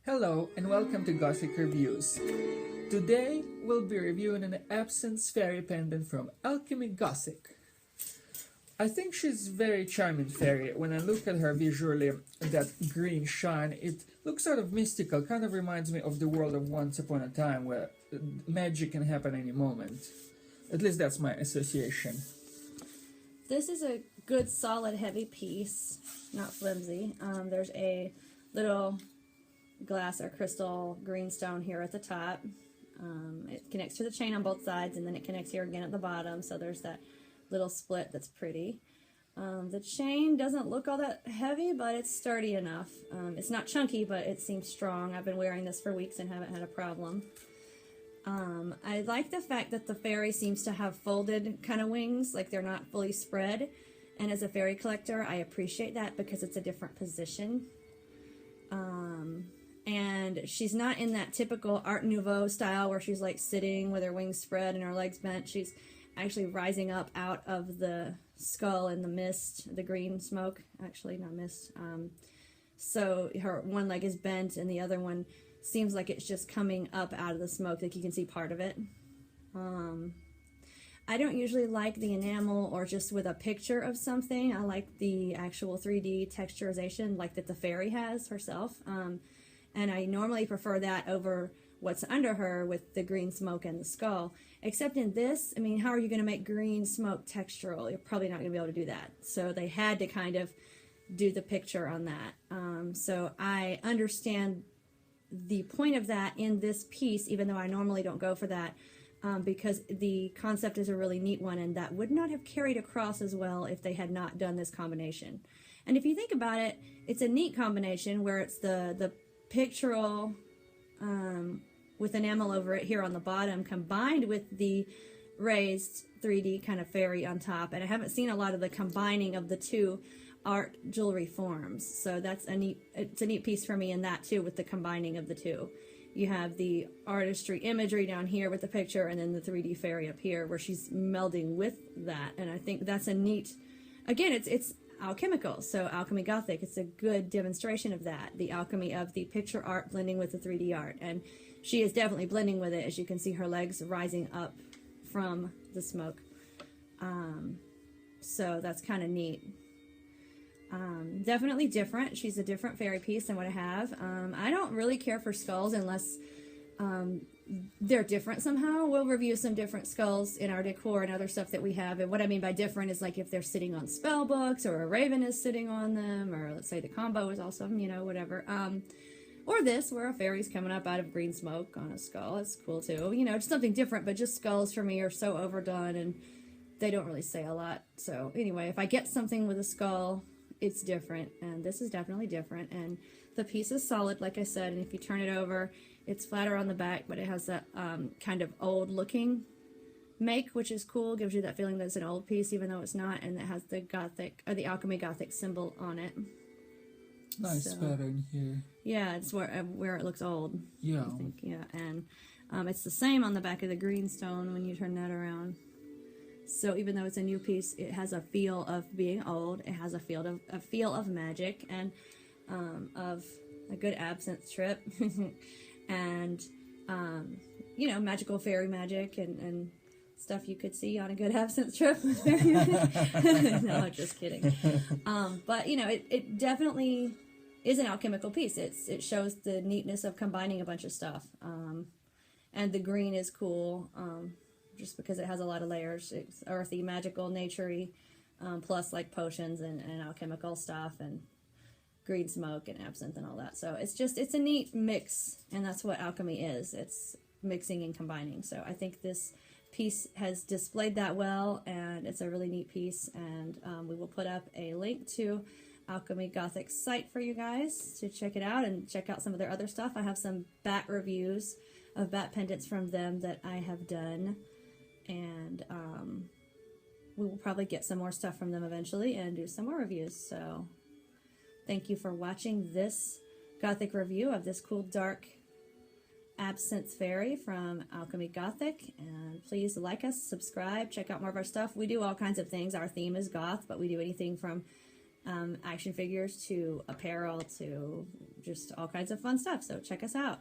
Hello and welcome to Gothic Reviews. Today we'll be reviewing an Absinthe Fairy pendant from Alchemy Gothic. I think she's very charming fairy. When I look at her visually, that green shine, it looks sort of mystical, kind of reminds me of the world of Once Upon a Time where magic can happen any moment. At least that's my association. This is a good solid heavy piece, not flimsy. There's a little glass or crystal green stone here at the top. It connects to the chain on both sides, and then it connects here again at the bottom, so there's that little split that's pretty. The chain doesn't look all that heavy, but it's sturdy enough. It's not chunky, but it seems strong. I've been wearing this for weeks and haven't had a problem. I like the fact that the fairy seems to have folded kind of wings, like they're not fully spread, and as a fairy collector I appreciate that because it's a different position. And she's not in that typical Art Nouveau style where she's like sitting with her wings spread and her legs bent. She's actually rising up out of the skull in the mist, the green smoke, actually not mist. So her one leg is bent and the other one seems like it's just coming up out of the smoke, like you can see part of it. I don't usually like the enamel or just with a picture of something. I like the actual 3D texturization like that the fairy has herself. And I normally prefer that over what's under her with the green smoke and the skull. Except in this, I mean, how are you going to make green smoke textural? You're probably not going to be able to do that. So they had to kind of do the picture on that. So I understand the point of that in this piece, even though I normally don't go for that, because the concept is a really neat one, and that would not have carried across as well if they had not done this combination. And if you think about it, it's a neat combination where it's the pictorial with enamel over it here on the bottom combined with the raised 3D kind of fairy on top. And I haven't seen a lot of the combining of the two art jewelry forms, so that's it's a neat piece for me in that too, with the combining of the two. You have the artistry imagery down here with the picture, and then the 3D fairy up here where she's melding with that. And I think that's a neat, again, it's alchemical, so Alchemy Gothic, it's a good demonstration of that, the alchemy of the picture art blending with the 3D art. And she is definitely blending with it, as you can see her legs rising up from the smoke. So that's kind of neat. Definitely different. She's a different fairy piece than what I have. I don't really care for skulls unless they're different somehow. We'll review some different skulls in our decor and other stuff that we have. And what I mean by different is like if they're sitting on spell books, or a raven is sitting on them, or let's say the combo is also, you know, whatever. Or this, where a fairy's coming up out of green smoke on a skull. It's cool too. You know, just something different, but just skulls for me are so overdone and they don't really say a lot. So anyway, if I get something with a skull, it's different, and this is definitely different. And the piece is solid, like I said, and if you turn it over, it's flatter on the back, but it has that kind of old looking make, which is cool, gives you that feeling that it's an old piece even though it's not, and it has the Gothic, or the Alchemy Gothic symbol on it. Nice pattern here. Yeah, it's where it looks old. Yeah. I think, yeah, and it's the same on the back of the green stone when you turn that around. So even though it's a new piece, it has a feel of being old. It has a feel of magic and of a good absinthe trip, and you know, magical fairy magic and stuff you could see on a good absinthe trip. No, just kidding. But you know, it definitely is an alchemical piece. It shows the neatness of combining a bunch of stuff, and the green is cool. Just because it has a lot of layers. It's earthy, magical, naturey, plus like potions and alchemical stuff and green smoke and absinthe and all that. So it's a neat mix, and that's what alchemy is. It's mixing and combining. So I think this piece has displayed that well, and it's a really neat piece. And we will put up a link to Alchemy Gothic's site for you guys to check it out and check out some of their other stuff. I have some bat reviews of bat pendants from them that I have done. And we will probably get some more stuff from them eventually and do some more reviews. So thank you for watching this Gothic review of this cool dark Absinthe Fairy from Alchemy Gothic. And please like us, subscribe, check out more of our stuff. We do all kinds of things. Our theme is goth, but we do anything from action figures to apparel to just all kinds of fun stuff. So check us out.